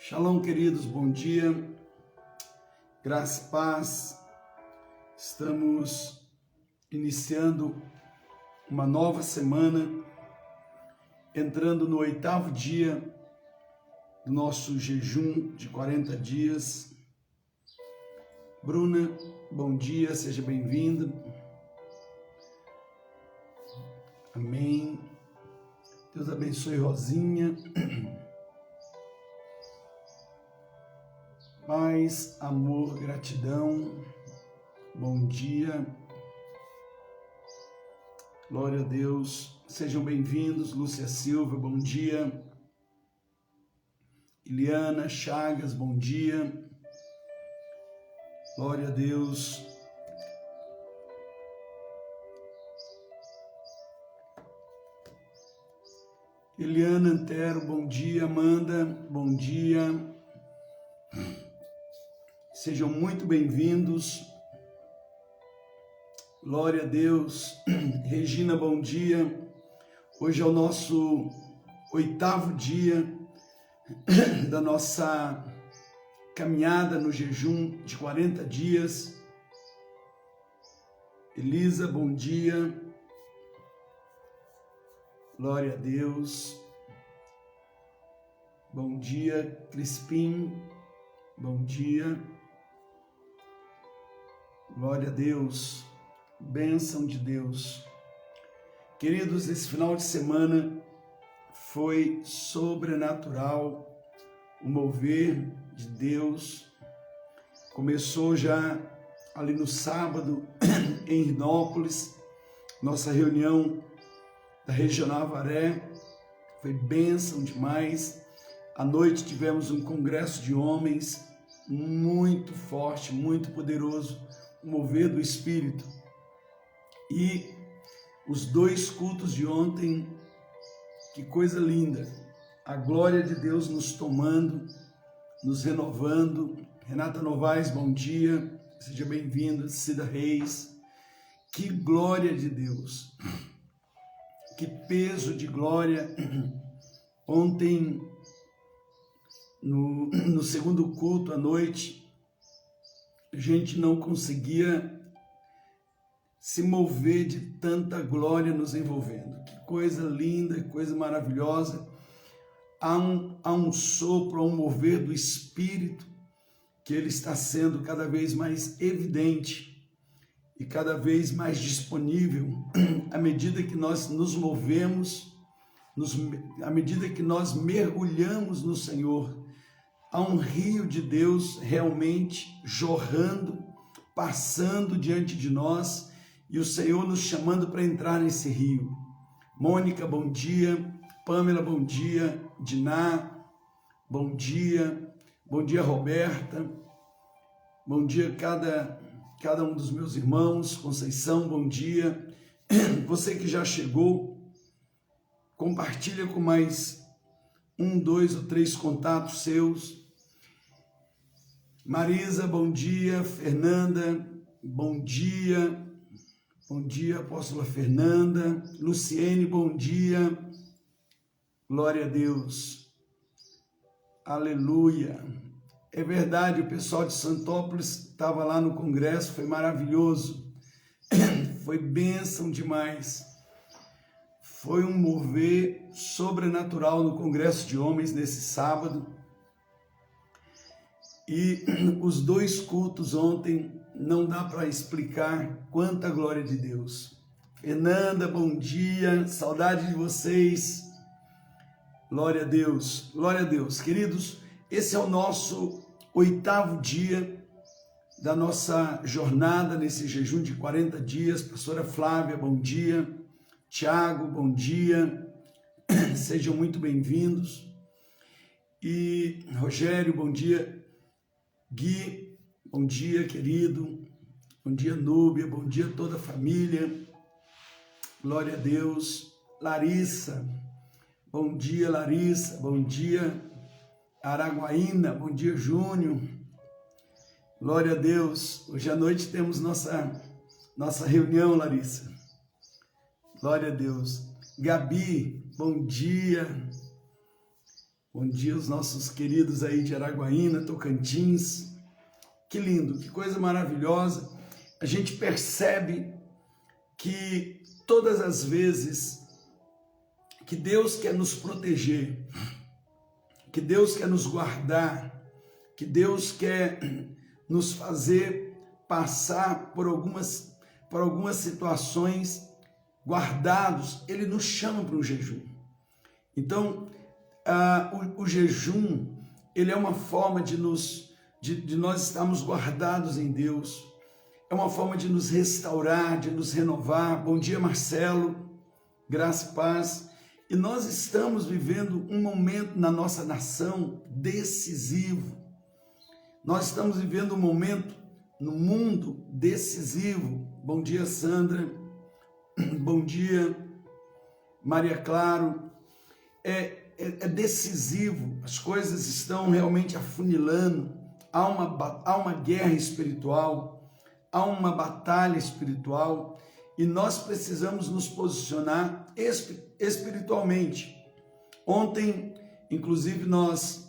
Shalom, queridos, bom dia, graça e paz. Estamos iniciando uma nova semana, entrando no 8º dia do nosso jejum de 40 dias. Bruna, bom dia, seja bem-vinda. Amém. Deus abençoe Rosinha. Paz, amor, gratidão, bom dia, glória a Deus, sejam bem-vindos. Lúcia Silva, bom dia. Iliana Chagas, bom dia, glória a Deus. Eliana Antero, bom dia. Amanda, bom dia. Sejam muito bem-vindos. Glória a Deus. Regina, bom dia. Hoje é o nosso 8º dia da nossa caminhada no jejum de 40 dias. Elisa, bom dia. Glória a Deus. Bom dia, Crispim. Bom dia. Glória a Deus, bênção de Deus. Queridos, esse final de semana foi sobrenatural, o mover de Deus. Começou já ali no sábado, em Hidnópolis, nossa reunião da Regional Avaré, foi bênção demais. À noite tivemos um congresso de homens muito forte, muito poderoso, o mover do Espírito. E os 2 cultos de ontem, que coisa linda, a glória de Deus nos tomando, nos renovando. Renata Novaes, bom dia, seja bem-vinda. Cida Reis, que glória de Deus, que peso de glória. Ontem, no segundo culto à noite, a gente não conseguia se mover de tanta glória nos envolvendo. Que coisa linda, que coisa maravilhosa. Há um sopro, há um mover do Espírito, que ele está sendo cada vez mais evidente e cada vez mais disponível à medida que nós nos movemos, à medida que nós mergulhamos no Senhor. Há um rio de Deus realmente jorrando, passando diante de nós, e o Senhor nos chamando para entrar nesse rio. Mônica, bom dia. Pamela, bom dia. Diná, bom dia. Bom dia, Roberta. Bom dia cada um dos meus irmãos. Conceição, bom dia. Você que já chegou, compartilha com mais 1, 2 ou 3 contatos seus. Marisa, bom dia. Fernanda, bom dia. Bom dia, apóstola Fernanda. Luciene, bom dia. Glória a Deus. Aleluia. É verdade, o pessoal de Santópolis estava lá no congresso, foi maravilhoso. Foi bênção demais. Foi um mover sobrenatural no congresso de homens nesse sábado. E os 2 cultos ontem, não dá para explicar quanta glória de Deus. Fernanda, bom dia, saudade de vocês. Glória a Deus, glória a Deus. Queridos, esse é o nosso 8º dia da nossa jornada nesse jejum de 40 dias. Pastora Flávia, bom dia. Tiago, bom dia. Sejam muito bem-vindos. E Rogério, bom dia. Gui, bom dia, querido. Bom dia, Núbia. Bom dia a toda a família. Glória a Deus. Larissa, bom dia, Larissa. Bom dia, Araguaína. Bom dia, Júnior. Glória a Deus. Hoje à noite temos nossa reunião, Larissa. Glória a Deus. Gabi, bom dia. Bom dia aos nossos queridos aí de Araguaína, Tocantins. Que lindo, que coisa maravilhosa. A gente percebe que todas as vezes que Deus quer nos proteger, que Deus quer nos guardar, que Deus quer nos fazer passar por algumas situações guardados, Ele nos chama para o jejum. Então, o jejum, ele é uma forma de nós estarmos guardados em Deus, é uma forma de nos restaurar, de nos renovar. Bom dia, Marcelo, graça e paz. E nós estamos vivendo um momento na nossa nação decisivo. Nós estamos vivendo um momento no mundo decisivo. Bom dia, Sandra. Bom dia, Maria Claro. É decisivo, as coisas estão realmente afunilando, há uma guerra espiritual, há uma batalha espiritual, e nós precisamos nos posicionar espiritualmente. Ontem, inclusive, nós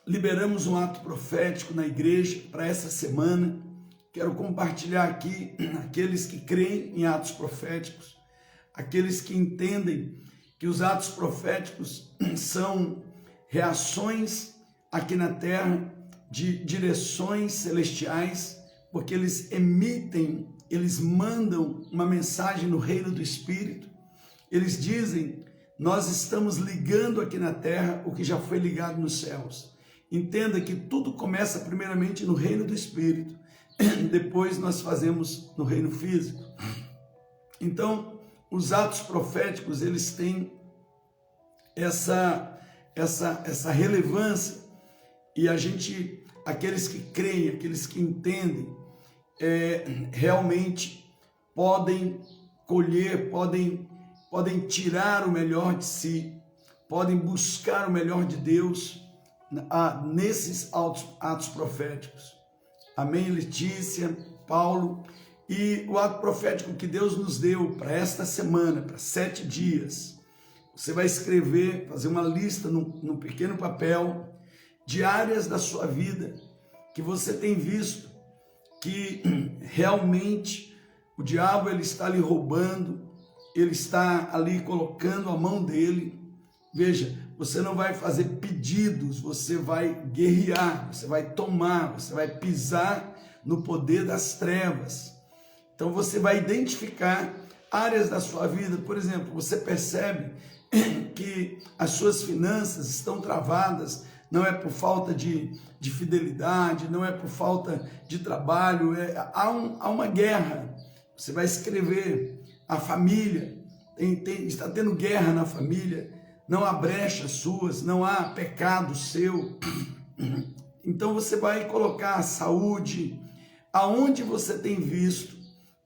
liberamos um ato profético na igreja para essa semana. Quero compartilhar aqui aqueles que creem em atos proféticos, aqueles que entendem que os atos proféticos são reações aqui na terra de direções celestiais, porque eles eles mandam uma mensagem no reino do Espírito. Eles dizem: nós estamos ligando aqui na terra o que já foi ligado nos céus. Entenda que tudo começa primeiramente no reino do Espírito, depois nós fazemos no reino físico. Então, os atos proféticos, eles têm essa relevância, e aqueles que creem, aqueles que entendem, realmente podem colher, podem tirar o melhor de si, podem buscar o melhor de Deus nesses atos proféticos. Amém, Letícia, Paulo? E o ato profético que Deus nos deu para esta semana, para 7 dias, você vai escrever, fazer uma lista num pequeno papel de áreas da sua vida que você tem visto que realmente o diabo ele está ali roubando, ele está ali colocando a mão dele. Veja, você não vai fazer pedidos, você vai guerrear, você vai tomar, você vai pisar no poder das trevas. Então você vai identificar áreas da sua vida. Por exemplo, você percebe que as suas finanças estão travadas, não é por falta de fidelidade, não é por falta de trabalho, há uma guerra. Você vai escrever: a família, está tendo guerra na família, não há brechas suas, não há pecado seu. Então você vai colocar a saúde, aonde você tem visto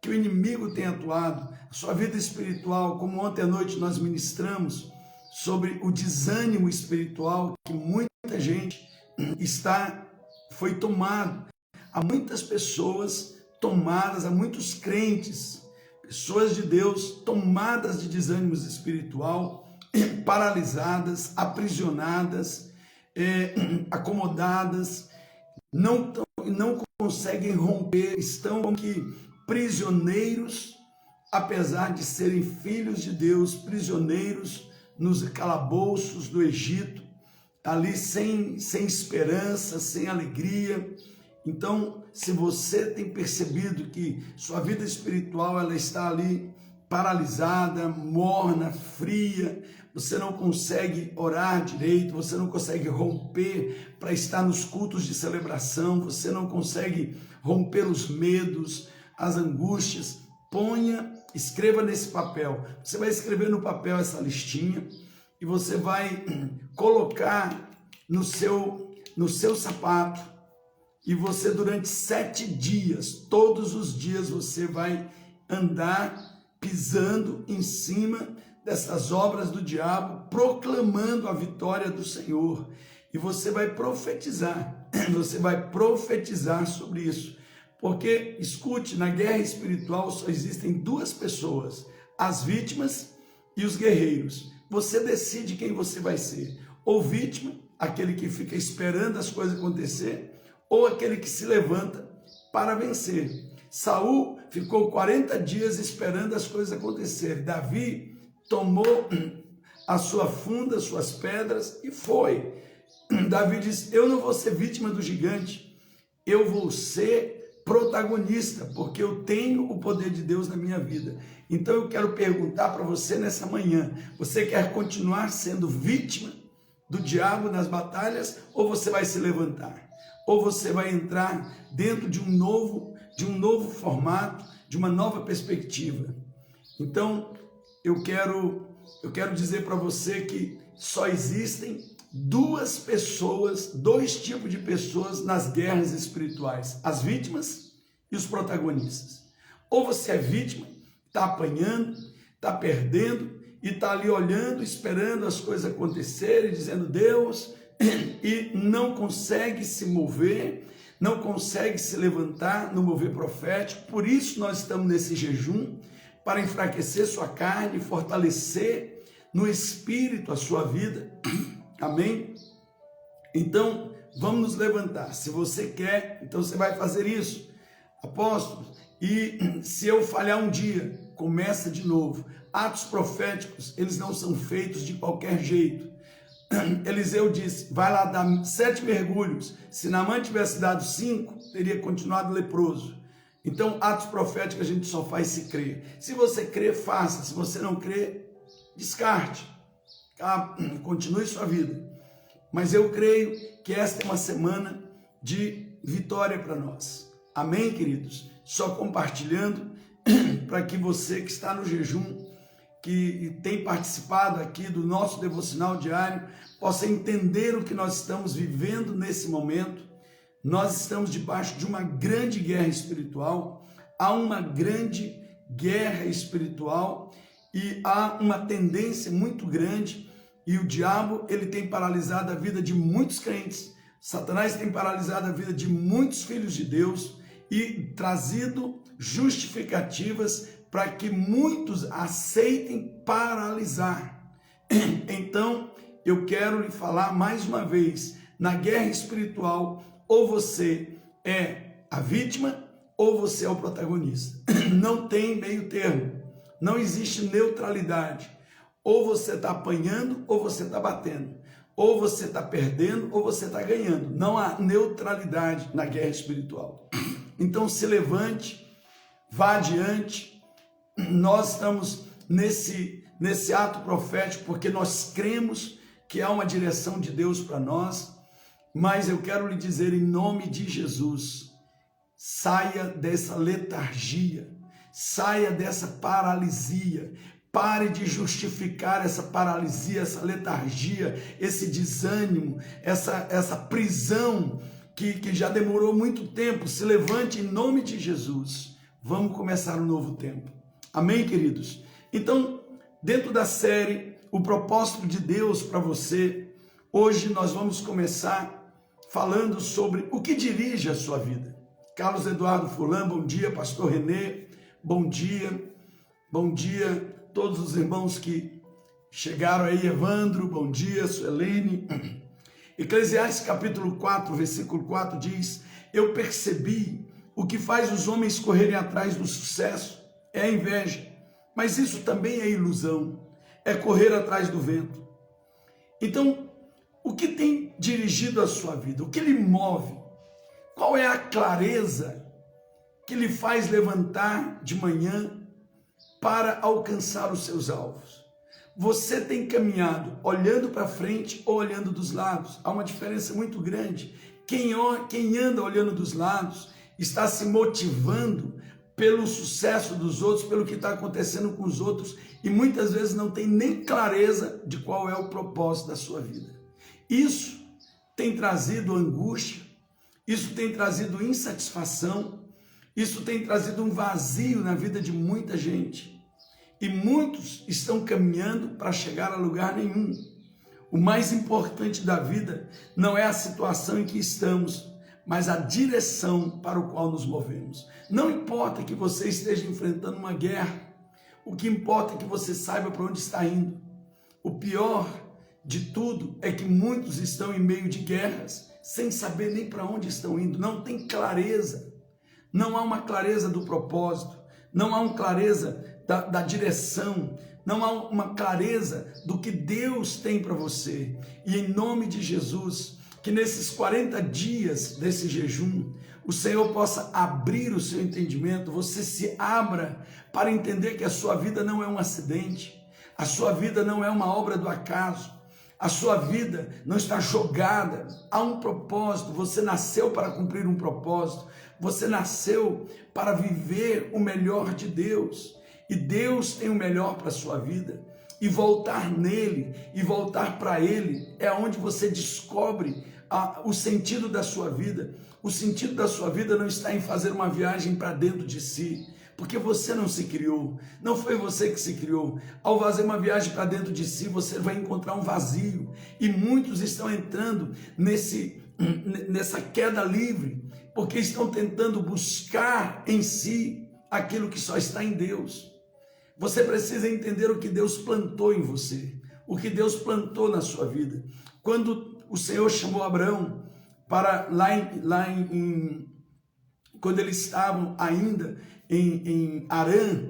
que o inimigo tem atuado, a sua vida espiritual, como ontem à noite nós ministramos sobre o desânimo espiritual, que muita gente foi tomado, há muitas pessoas tomadas, há muitos crentes, pessoas de Deus tomadas de desânimo espiritual, paralisadas, aprisionadas, acomodadas, não conseguem romper, estão como que prisioneiros, apesar de serem filhos de Deus, prisioneiros nos calabouços do Egito, ali sem esperança, sem alegria. Então, se você tem percebido que sua vida espiritual ela está ali paralisada, morna, fria, você não consegue orar direito, você não consegue romper para estar nos cultos de celebração, você não consegue romper os medos, as angústias, escreva nesse papel. Você vai escrever no papel essa listinha e você vai colocar no seu sapato, e você durante 7 dias, todos os dias você vai andar pisando em cima dessas obras do diabo, proclamando a vitória do Senhor. E você vai profetizar sobre isso. Porque, escute, na guerra espiritual só existem 2 pessoas, as vítimas e os guerreiros. Você decide quem você vai ser. ou vítima, aquele que fica esperando as coisas acontecer, ou aquele que se levanta para vencer. Saul ficou 40 dias esperando as coisas acontecerem. Davi tomou a sua funda, suas pedras e foi. Davi disse: eu não vou ser vítima do gigante, eu vou ser protagonista, porque eu tenho o poder de Deus na minha vida. Então eu quero perguntar para você nessa manhã: você quer continuar sendo vítima do diabo nas batalhas, ou você vai se levantar? Ou você vai entrar dentro de um novo formato, de uma nova perspectiva? Então eu quero dizer para você que só existem dois tipos de pessoas nas guerras espirituais: as vítimas e os protagonistas. Ou você é vítima, está apanhando, está perdendo e está ali olhando, esperando as coisas acontecerem, dizendo Deus, e não consegue se mover, não consegue se levantar no mover profético. Por isso nós estamos nesse jejum, para enfraquecer sua carne, fortalecer no espírito a sua vida. Amém? Então, vamos nos levantar. Se você quer, então você vai fazer isso. Apóstolos, e se eu falhar um dia, começa de novo. Atos proféticos, eles não são feitos de qualquer jeito. Eliseu disse: vai lá dar 7 mergulhos. Se Naamã tivesse dado 5, teria continuado leproso. Então, atos proféticos a gente só faz se crer. Se você crer, faça. Se você não crer, descarte. Continue sua vida. Mas eu creio que esta é uma semana de vitória para nós. Amém, queridos? Só compartilhando para que você que está no jejum, que tem participado aqui do nosso devocional diário, possa entender o que nós estamos vivendo nesse momento. Nós estamos debaixo de uma grande guerra espiritual. Há uma grande guerra espiritual e há uma tendência muito grande, e o diabo, ele tem paralisado a vida de muitos crentes. Satanás tem paralisado a vida de muitos filhos de Deus e trazido justificativas para que muitos aceitem paralisar. Então, eu quero lhe falar mais uma vez: na guerra espiritual, ou você é a vítima, ou você é o protagonista. Não tem meio termo, não existe neutralidade. Ou você está apanhando, ou você está batendo. Ou você está perdendo, ou você está ganhando. Não há neutralidade na guerra espiritual. Então se levante, vá adiante. Nós estamos nesse ato profético porque nós cremos que há uma direção de Deus para nós. Mas eu quero lhe dizer, em nome de Jesus, saia dessa letargia, saia dessa paralisia. Pare de justificar essa paralisia, essa letargia, esse desânimo, essa prisão que já demorou muito tempo. Se levante em nome de Jesus. Vamos começar um novo tempo. Amém, queridos? Então, dentro da série O Propósito de Deus para você, hoje nós vamos começar falando sobre o que dirige a sua vida. Carlos Eduardo Fulan, bom dia. Pastor Renê, bom dia. Bom dia todos os irmãos que chegaram aí. Evandro, bom dia. Suelene. Eclesiastes capítulo 4, versículo 4 diz: eu percebi o que faz os homens correrem atrás do sucesso é a inveja, mas isso também é ilusão, é correr atrás do vento. Então, o que tem dirigido a sua vida? O que lhe move? Qual é a clareza que lhe faz levantar de manhã para alcançar os seus alvos? Você tem caminhado olhando para frente ou olhando dos lados? Há uma diferença muito grande. Quem anda olhando dos lados está se motivando pelo sucesso dos outros, pelo que está acontecendo com os outros, e muitas vezes não tem nem clareza de qual é o propósito da sua vida. Isso tem trazido angústia, isso tem trazido insatisfação, isso tem trazido um vazio na vida de muita gente. E muitos estão caminhando para chegar a lugar nenhum. O mais importante da vida não é a situação em que estamos, mas a direção para o qual nos movemos. Não importa que você esteja enfrentando uma guerra, o que importa é que você saiba para onde está indo. O pior de tudo é que muitos estão em meio de guerras, sem saber nem para onde estão indo, não tem clareza, não há uma clareza do propósito, não há uma clareza da direção, não há uma clareza do que Deus tem para você. E em nome de Jesus, que nesses 40 dias desse jejum, o Senhor possa abrir o seu entendimento, você se abra para entender que a sua vida não é um acidente, a sua vida não é uma obra do acaso, a sua vida não está jogada, há um propósito, você nasceu para cumprir um propósito, você nasceu para viver o melhor de Deus, e Deus tem o melhor para a sua vida, e voltar nele, e voltar para ele, é onde você descobre o sentido da sua vida. O sentido da sua vida não está em fazer uma viagem para dentro de si, porque você não se criou, não foi você que se criou. Ao fazer uma viagem para dentro de si, você vai encontrar um vazio, e muitos estão entrando nessa queda livre, porque estão tentando buscar em si aquilo que só está em Deus. Você precisa entender o que Deus plantou em você, o que Deus plantou na sua vida. Quando o Senhor chamou Abraão para quando eles estavam ainda em Arã,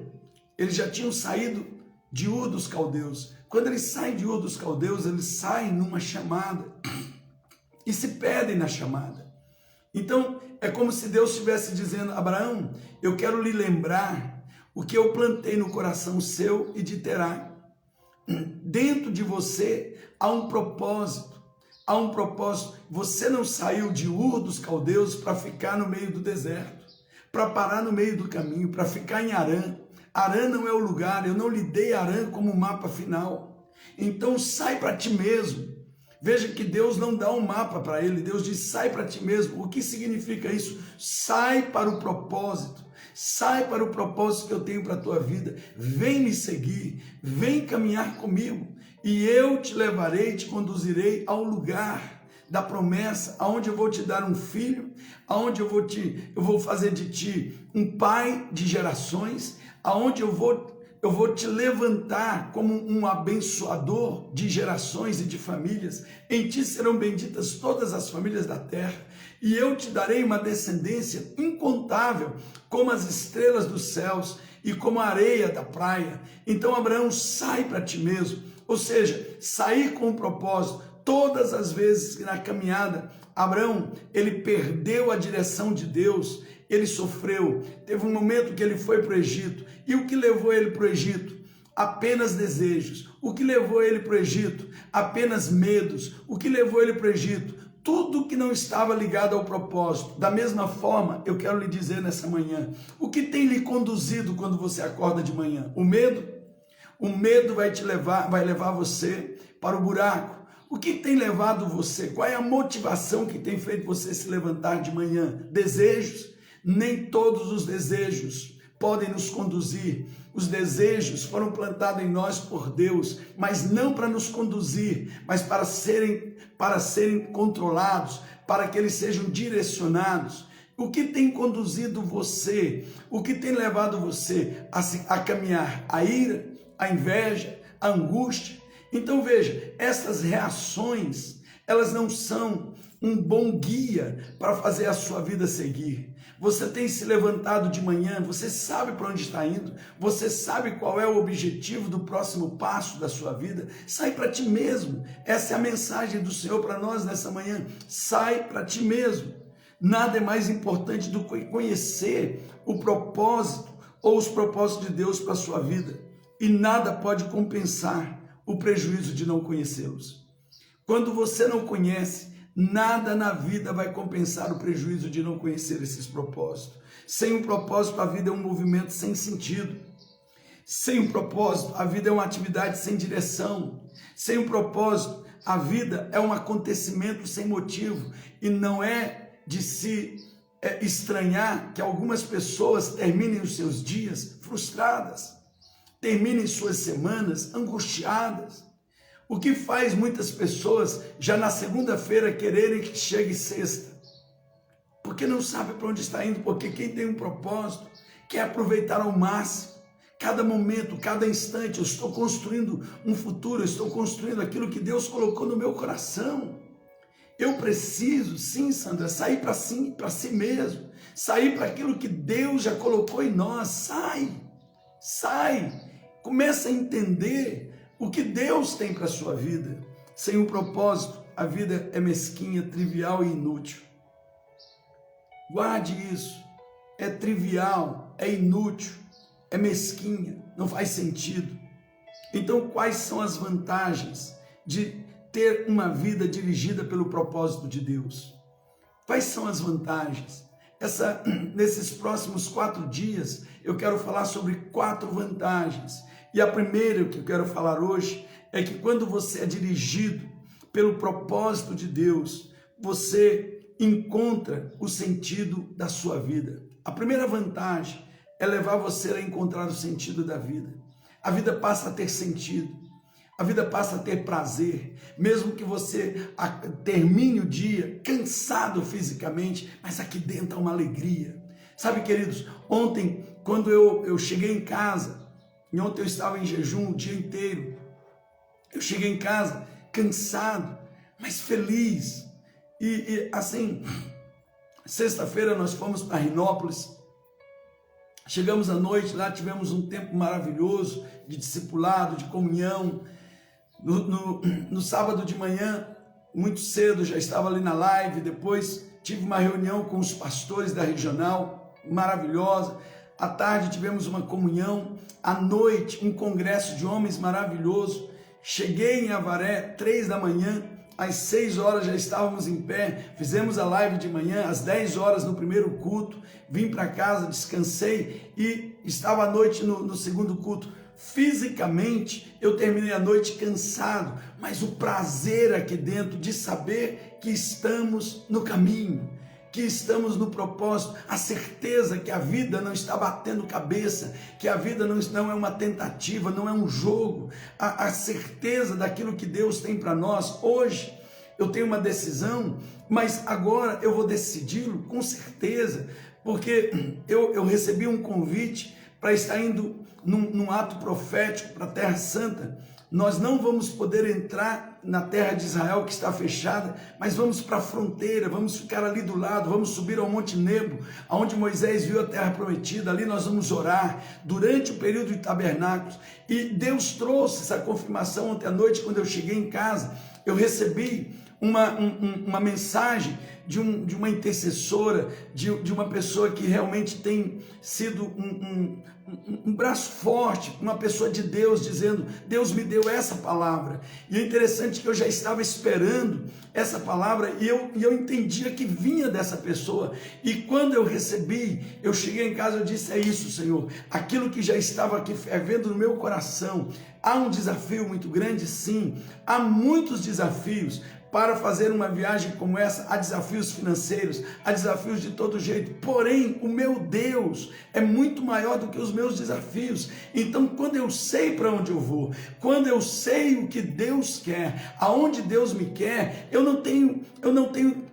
eles já tinham saído de Ur dos Caldeus. Quando eles saem de Ur dos Caldeus, eles saem numa chamada e se perdem na chamada. Então, é como se Deus estivesse dizendo: Abraão, eu quero lhe lembrar o que eu plantei no coração seu e de Terá. Dentro de você há um propósito. Há um propósito. Você não saiu de Ur dos Caldeus para ficar no meio do deserto, para parar no meio do caminho, para ficar em Arã. Arã não é o lugar, eu não lhe dei Arã como mapa final. Então sai para ti mesmo. Veja que Deus não dá um mapa para ele, Deus diz: sai para ti mesmo. O que significa isso? Sai para o propósito. Sai para o propósito que eu tenho para a tua vida. Vem me seguir, vem caminhar comigo, e eu te levarei, te conduzirei ao lugar da promessa, aonde eu vou te dar um filho, aonde eu vou fazer de ti um pai de gerações, aonde eu vou te levantar como um abençoador de gerações e de famílias. Em ti serão benditas todas as famílias da terra, e eu te darei uma descendência incontável, como as estrelas dos céus e como a areia da praia. Então, Abraão, sai para ti mesmo, ou seja, sair com um propósito. Todas as vezes que na caminhada, Abraão, ele perdeu a direção de Deus, ele sofreu. Teve um momento que ele foi para o Egito, e o que levou ele para o Egito? Apenas desejos. O que levou ele para o Egito? Apenas medos. O que levou ele para o Egito? Tudo que não estava ligado ao propósito. Da mesma forma, eu quero lhe dizer nessa manhã, o que tem lhe conduzido quando você acorda de manhã? O medo? O medo vai levar você para o buraco. O que tem levado você? Qual é a motivação que tem feito você se levantar de manhã? Desejos? Nem todos os desejos podem nos conduzir. Os desejos foram plantados em nós por Deus, mas não para nos conduzir, mas para serem controlados, para que eles sejam direcionados. O que tem conduzido você? O que tem levado você a caminhar? A ira, a inveja, a angústia? Então veja, essas reações, elas não são um bom guia para fazer a sua vida seguir. Você tem se levantado de manhã, você sabe para onde está indo, você sabe qual é o objetivo do próximo passo da sua vida. Sai para ti mesmo. Essa é a mensagem do Senhor para nós nessa manhã. Sai para ti mesmo. Nada é mais importante do que conhecer o propósito ou os propósitos de Deus para a sua vida. E nada pode compensar o prejuízo de não conhecê-los. Quando você não conhece, nada na vida vai compensar o prejuízo de não conhecer esses propósitos. Sem um propósito, a vida é um movimento sem sentido. Sem um propósito, a vida é uma atividade sem direção. Sem um propósito, a vida é um acontecimento sem motivo. E não é de se estranhar que algumas pessoas terminem os seus dias frustradas, terminem suas semanas angustiadas. O que faz muitas pessoas já na segunda-feira quererem que chegue sexta? Porque não sabe para onde está indo, porque quem tem um propósito quer aproveitar ao máximo, cada momento, cada instante, eu estou construindo um futuro, eu estou construindo aquilo que Deus colocou no meu coração. Eu preciso, sim, Sandra, sair para si mesmo, sair para aquilo que Deus já colocou em nós. Sai, começa a entender o que Deus tem para a sua vida. Sem um propósito, a vida é mesquinha, trivial e inútil. Guarde isso, é trivial, é inútil, é mesquinha, não faz sentido. Então, quais são as vantagens de ter uma vida dirigida pelo propósito de Deus? Quais são as vantagens? Nesses próximos 4 dias, eu quero falar sobre 4 vantagens. E a primeira que eu quero falar hoje é que quando você é dirigido pelo propósito de Deus, você encontra o sentido da sua vida. A primeira vantagem é levar você a encontrar o sentido da vida. A vida passa a ter sentido. A vida passa a ter prazer, mesmo que você termine o dia cansado fisicamente, mas aqui dentro há uma alegria. Sabe, queridos, ontem, quando eu cheguei em casa, e ontem eu estava em jejum o dia inteiro, eu cheguei em casa cansado, mas feliz. E assim, sexta-feira nós fomos para Rinópolis, chegamos à noite, lá tivemos um tempo maravilhoso de discipulado, de comunhão. No sábado de manhã, muito cedo, já estava ali na live. Depois tive uma reunião com os pastores da regional, maravilhosa. À tarde tivemos uma comunhão. À noite, um congresso de homens maravilhoso. Cheguei em Avaré, 3 da manhã. Às 6 horas já estávamos em pé. Fizemos a live de manhã, às 10 horas no primeiro culto. Vim para casa, descansei e estava à noite no segundo culto. Fisicamente, eu terminei a noite cansado, mas o prazer aqui dentro de saber que estamos no caminho, que estamos no propósito, a certeza que a vida não está batendo cabeça, que a vida não é uma tentativa, não é um jogo, a certeza daquilo que Deus tem para nós. Hoje eu tenho uma decisão, mas agora eu vou decidi-lo com certeza, porque eu recebi um convite para estar indo num ato profético para a Terra Santa. Nós não vamos poder entrar na terra de Israel, que está fechada, mas vamos para a fronteira, vamos ficar ali do lado, vamos subir ao Monte Nebo, onde Moisés viu a terra prometida. Ali nós vamos orar durante o período de tabernáculos. E Deus trouxe essa confirmação ontem à noite, quando eu cheguei em casa. Eu recebi uma mensagem de uma intercessora, de uma pessoa que realmente tem sido um braço forte, uma pessoa de Deus, dizendo: Deus me deu essa palavra. E é interessante que eu já estava esperando essa palavra, e eu entendia que vinha dessa pessoa. E quando eu recebi, eu cheguei em casa, eu disse: é isso, Senhor, aquilo que já estava aqui fervendo no meu coração. Há um desafio muito grande, sim, há muitos desafios. Para fazer uma viagem como essa, há desafios financeiros, há desafios de todo jeito. Porém, o meu Deus é muito maior do que os meus desafios. Então, quando eu sei para onde eu vou, quando eu sei o que Deus quer, aonde Deus me quer, eu não tenho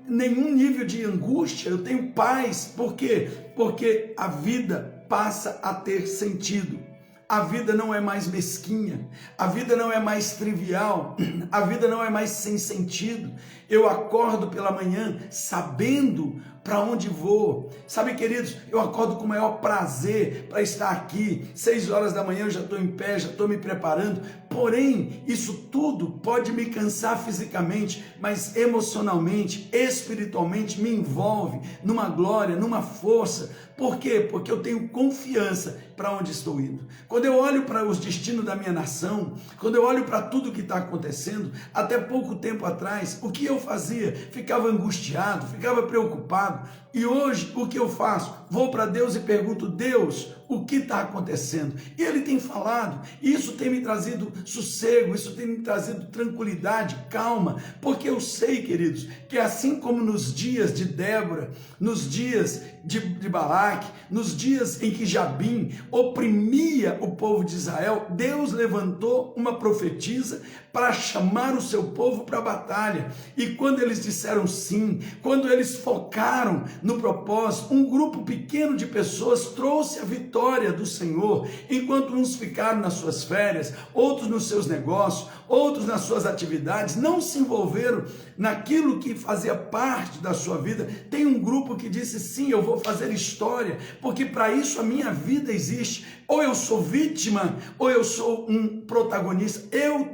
nenhum nível de angústia, eu tenho paz. Por quê? Porque a vida passa a ter sentido. A vida não é mais mesquinha, a vida não é mais trivial, a vida não é mais sem sentido. Eu acordo pela manhã sabendo para onde vou. Sabe, queridos, eu acordo com o maior prazer para estar aqui. 6 horas da manhã eu já estou em pé, já estou me preparando. Porém, isso tudo pode me cansar fisicamente, mas emocionalmente, espiritualmente me envolve numa glória, numa força. Por quê? Porque eu tenho confiança para onde estou indo. Quando eu olho para os destinos da minha nação, quando eu olho para tudo que está acontecendo, até pouco tempo atrás, o que eu fazia? Ficava angustiado, ficava preocupado. E hoje, o que eu faço? Vou para Deus e pergunto: Deus, o que está acontecendo? E Ele tem falado, e isso tem me trazido sossego, isso tem me trazido tranquilidade, calma, porque eu sei, queridos, que assim como nos dias de Débora, nos dias de Balaque, nos dias em que Jabim oprimia o povo de Israel, Deus levantou uma profetisa para chamar o seu povo para a batalha. E quando eles disseram sim, quando eles focaram no propósito, um grupo pequeno pequeno de pessoas trouxe a vitória do Senhor, enquanto uns ficaram nas suas férias, outros nos seus negócios, outros nas suas atividades, não se envolveram naquilo que fazia parte da sua vida. Tem um grupo que disse: sim, eu vou fazer história, porque para isso a minha vida existe. Ou eu sou vítima, ou eu sou um protagonista. Eu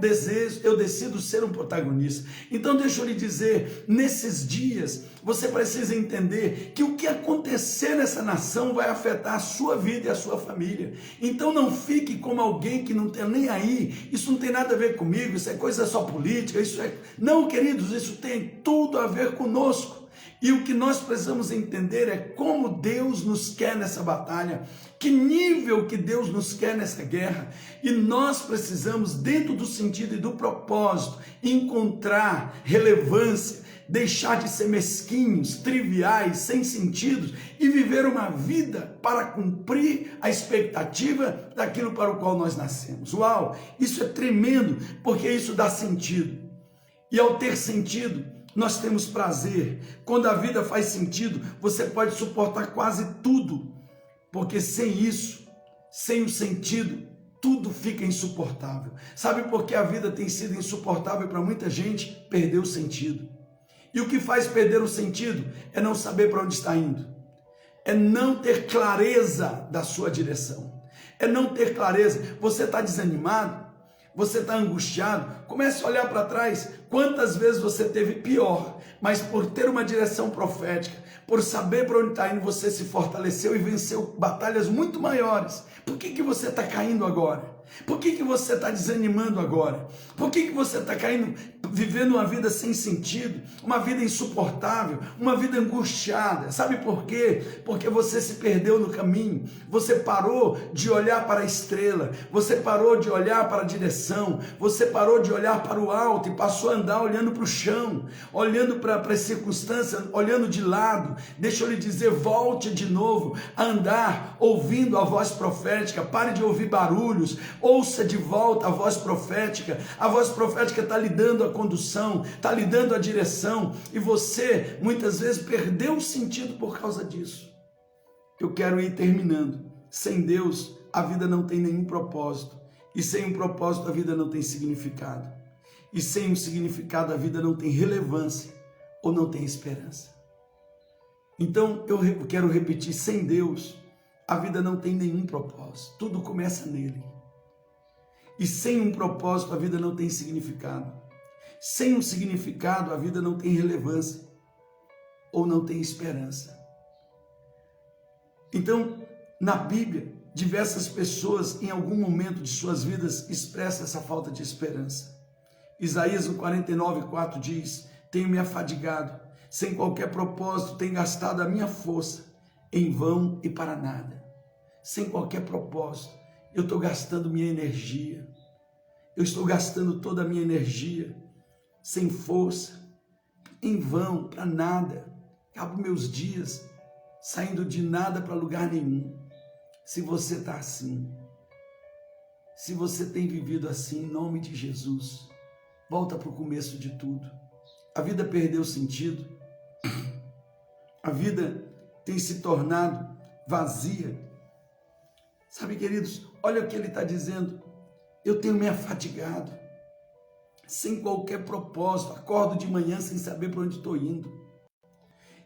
decido ser um protagonista. Então deixa eu lhe dizer, nesses dias, você precisa entender que o que acontecer nessa nação vai afetar a sua vida e a sua família. Então não fique como alguém que não tem nem aí, isso não tem nada a ver comigo, isso é coisa só política, isso é... Não, queridos, isso tem tudo a ver conosco. E o que nós precisamos entender é como Deus nos quer nessa batalha, que nível que Deus nos quer nessa guerra. E nós precisamos, dentro do sentido e do propósito, encontrar relevância, deixar de ser mesquinhos, triviais, sem sentido e viver uma vida para cumprir a expectativa daquilo para o qual nós nascemos. Uau, isso é tremendo, porque isso dá sentido. E ao ter sentido, nós temos prazer. Quando a vida faz sentido, você pode suportar quase tudo, porque sem isso, sem o sentido, tudo fica insuportável. Sabe por que a vida tem sido insuportável para muita gente? Perdeu o sentido. E o que faz perder o sentido é não saber para onde está indo, é não ter clareza da sua direção, é não ter clareza. Você está desanimado, você está angustiado, comece a olhar para trás. Quantas vezes você teve pior, mas por ter uma direção profética, por saber para onde está indo, você se fortaleceu e venceu batalhas muito maiores. Por que você está caindo agora? Por que você está desanimando agora? Por que você está caindo, vivendo uma vida sem sentido, uma vida insuportável, uma vida angustiada? Sabe por quê? Porque você se perdeu no caminho, você parou de olhar para a estrela, você parou de olhar para a direção, você parou de olhar para o alto e passou a andar olhando para o chão, olhando para as circunstâncias, olhando de lado. Deixa eu lhe dizer, volte de novo a andar ouvindo a voz profética, pare de ouvir barulhos, ouça de volta a voz profética. A voz profética está lhe dando a condução, está lhe dando a direção, e você muitas vezes perdeu o sentido por causa disso. Eu quero ir terminando. Sem Deus a vida não tem nenhum propósito, e sem um propósito a vida não tem significado, e sem um significado a vida não tem relevância ou não tem esperança. Então eu quero repetir, sem Deus a vida não tem nenhum propósito, tudo começa nele. E sem um propósito a vida não tem significado. Sem um significado a vida não tem relevância ou não tem esperança. Então, na Bíblia, diversas pessoas em algum momento de suas vidas expressam essa falta de esperança. Isaías no 49:4 diz: tenho me afadigado, sem qualquer propósito, tenho gastado a minha força em vão e para nada. Sem qualquer propósito, eu estou gastando minha energia, eu estou gastando toda a minha energia, sem força, em vão, para nada. Acabo meus dias saindo de nada para lugar nenhum. Se você está assim, se você tem vivido assim, em nome de Jesus, volta para o começo de tudo. A vida perdeu sentido, a vida tem se tornado vazia. Sabe, queridos, olha o que ele está dizendo: eu tenho me afadigado, sem qualquer propósito, acordo de manhã sem saber para onde estou indo,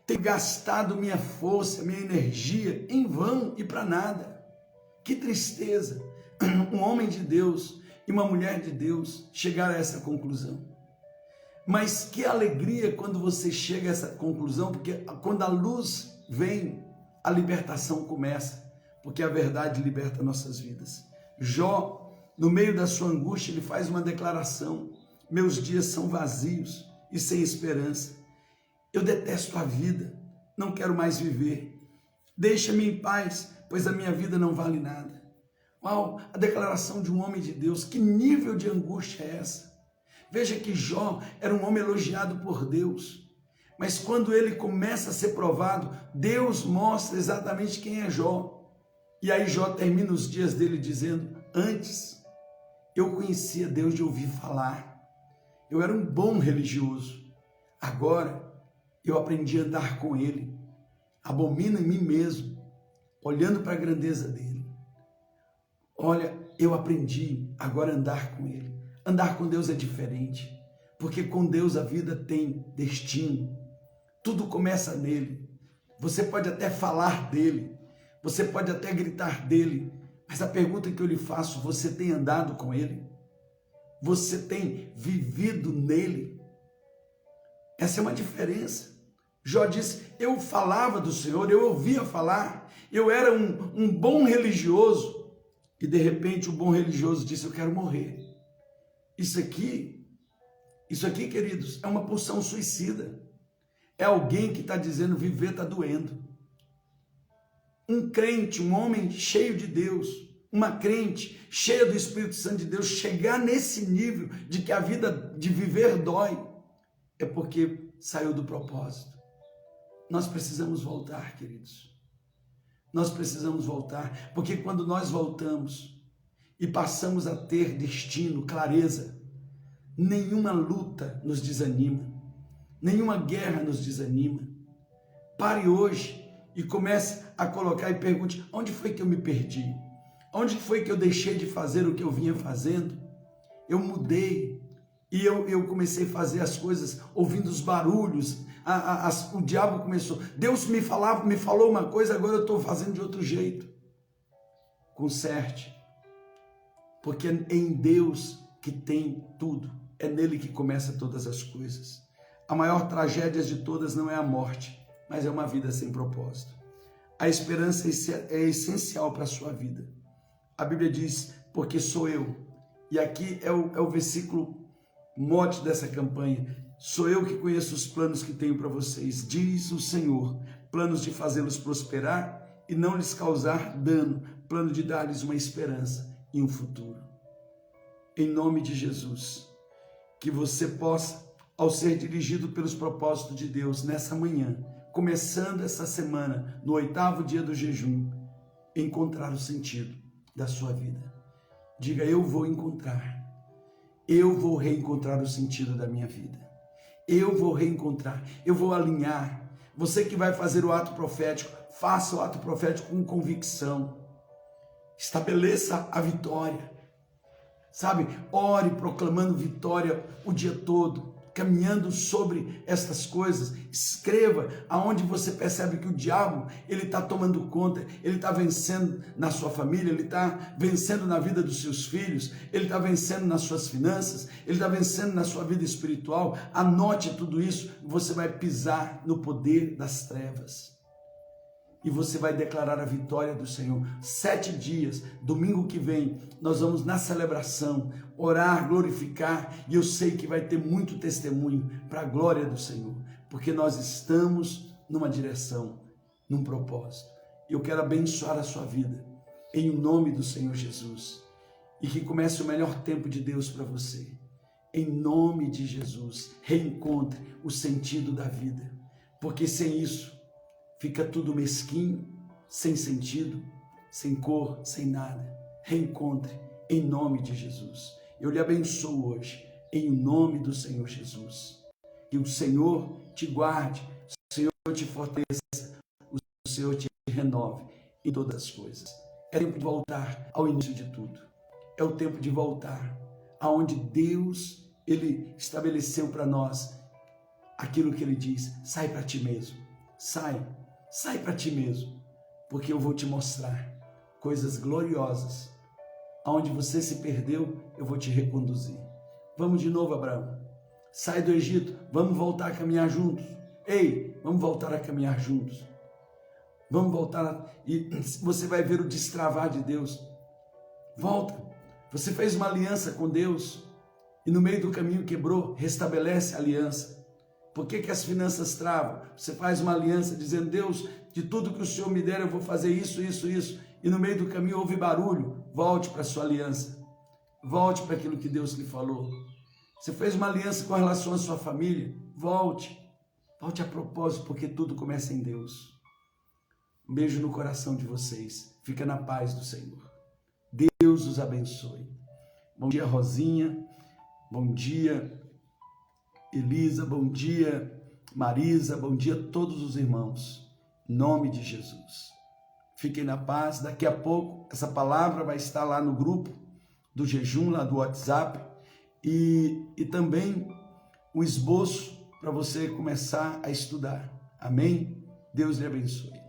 tenho gastado minha força, minha energia em vão e para nada. Que tristeza um homem de Deus e uma mulher de Deus chegar a essa conclusão. Mas que alegria quando você chega a essa conclusão, porque quando a luz vem, a libertação começa, porque a verdade liberta nossas vidas. Jó, no meio da sua angústia, ele faz uma declaração: meus dias são vazios e sem esperança. Eu detesto a vida, não quero mais viver. Deixa-me em paz, pois a minha vida não vale nada. Uau, a declaração de um homem de Deus. Que nível de angústia é essa? Veja que Jó era um homem elogiado por Deus, mas quando ele começa a ser provado, Deus mostra exatamente quem é Jó. E aí Jó termina os dias dele dizendo: antes eu conhecia Deus de ouvir falar, eu era um bom religioso, agora eu aprendi a andar com ele, abomino em mim mesmo olhando para a grandeza dele. Olha, eu aprendi agora a andar com ele. Andar com Deus é diferente, porque com Deus a vida tem destino. Tudo começa nele. Você pode até falar dele, você pode até gritar dele, mas a pergunta que eu lhe faço, você tem andado com ele? Você tem vivido nele? Essa é uma diferença. Jó disse, eu falava do Senhor, eu ouvia falar, eu era um bom religioso, e de repente o bom religioso disse, eu quero morrer. Isso aqui, queridos, é uma pulsão suicida. É alguém que está dizendo, viver está doendo. Um crente, um homem cheio de Deus, uma crente cheia do Espírito Santo de Deus, chegar nesse nível de que a vida de viver dói, é porque saiu do propósito. Nós precisamos voltar, queridos. Nós precisamos voltar, porque quando nós voltamos e passamos a ter destino, clareza, nenhuma luta nos desanima, nenhuma guerra nos desanima. Pare hoje e comece a colocar e pergunte, onde foi que eu me perdi? Onde foi que eu deixei de fazer o que eu vinha fazendo? Eu mudei e eu comecei a fazer as coisas ouvindo os barulhos, o diabo começou, Deus me falou uma coisa, agora eu estou fazendo de outro jeito. Conserte, porque é em Deus que tem tudo, é nele que começa todas as coisas. A maior tragédia de todas não é a morte, mas é uma vida sem propósito. A esperança é essencial para a sua vida. A Bíblia diz, porque sou eu, e aqui é o versículo mote dessa campanha, sou eu que conheço os planos que tenho para vocês, diz o Senhor, planos de fazê-los prosperar e não lhes causar dano, plano de dar-lhes uma esperança e um futuro. Em nome de Jesus, que você possa, ao ser dirigido pelos propósitos de Deus nessa manhã, começando essa semana, no 8º dia do jejum, encontrar o sentido da sua vida. Diga, eu vou reencontrar o sentido da minha vida. Eu vou reencontrar, eu vou alinhar. Você que vai fazer o ato profético, faça o ato profético com convicção. Estabeleça a vitória. Sabe, ore proclamando vitória o dia todo, caminhando sobre estas coisas. Escreva aonde você percebe que o diabo, ele está tomando conta, ele está vencendo na sua família, ele está vencendo na vida dos seus filhos, ele está vencendo nas suas finanças, ele está vencendo na sua vida espiritual. Anote tudo isso, você vai pisar no poder das trevas. E você vai declarar a vitória do Senhor. 7 dias, domingo que vem, nós vamos na celebração, orar, glorificar, e eu sei que vai ter muito testemunho para a glória do Senhor, porque nós estamos numa direção, num propósito. Eu quero abençoar a sua vida, em nome do Senhor Jesus, e que comece o melhor tempo de Deus para você. Em nome de Jesus, reencontre o sentido da vida, porque sem isso, fica tudo mesquinho, sem sentido, sem cor, sem nada. Reencontre em nome de Jesus. Eu lhe abençoo hoje, em nome do Senhor Jesus. Que o Senhor te guarde, o Senhor te fortaleça, o Senhor te renove em todas as coisas. É tempo de voltar ao início de tudo. É o tempo de voltar aonde Deus, Ele estabeleceu para nós aquilo que Ele diz, sai para ti mesmo, sai para ti mesmo, porque eu vou te mostrar coisas gloriosas. Aonde você se perdeu, eu vou te reconduzir. Vamos de novo, Abraão. Sai do Egito, vamos voltar a caminhar juntos. Ei, vamos voltar a caminhar juntos. Vamos voltar e você vai ver o destravar de Deus. Volta. Você fez uma aliança com Deus e no meio do caminho quebrou, restabelece a aliança. Por que as finanças travam? Você faz uma aliança dizendo, Deus, de tudo que o Senhor me der, eu vou fazer isso, isso, isso. E no meio do caminho houve barulho. Volte para a sua aliança. Volte para aquilo que Deus lhe falou. Você fez uma aliança com relação à sua família. Volte. Volte a propósito, porque tudo começa em Deus. Um beijo no coração de vocês. Fica na paz do Senhor. Deus os abençoe. Bom dia, Rosinha. Bom dia, Elisa, bom dia, Marisa, bom dia a todos os irmãos, em nome de Jesus. Fiquem na paz. Daqui a pouco essa palavra vai estar lá no grupo do jejum, lá do WhatsApp, e também o esboço para você começar a estudar. Amém? Deus lhe abençoe.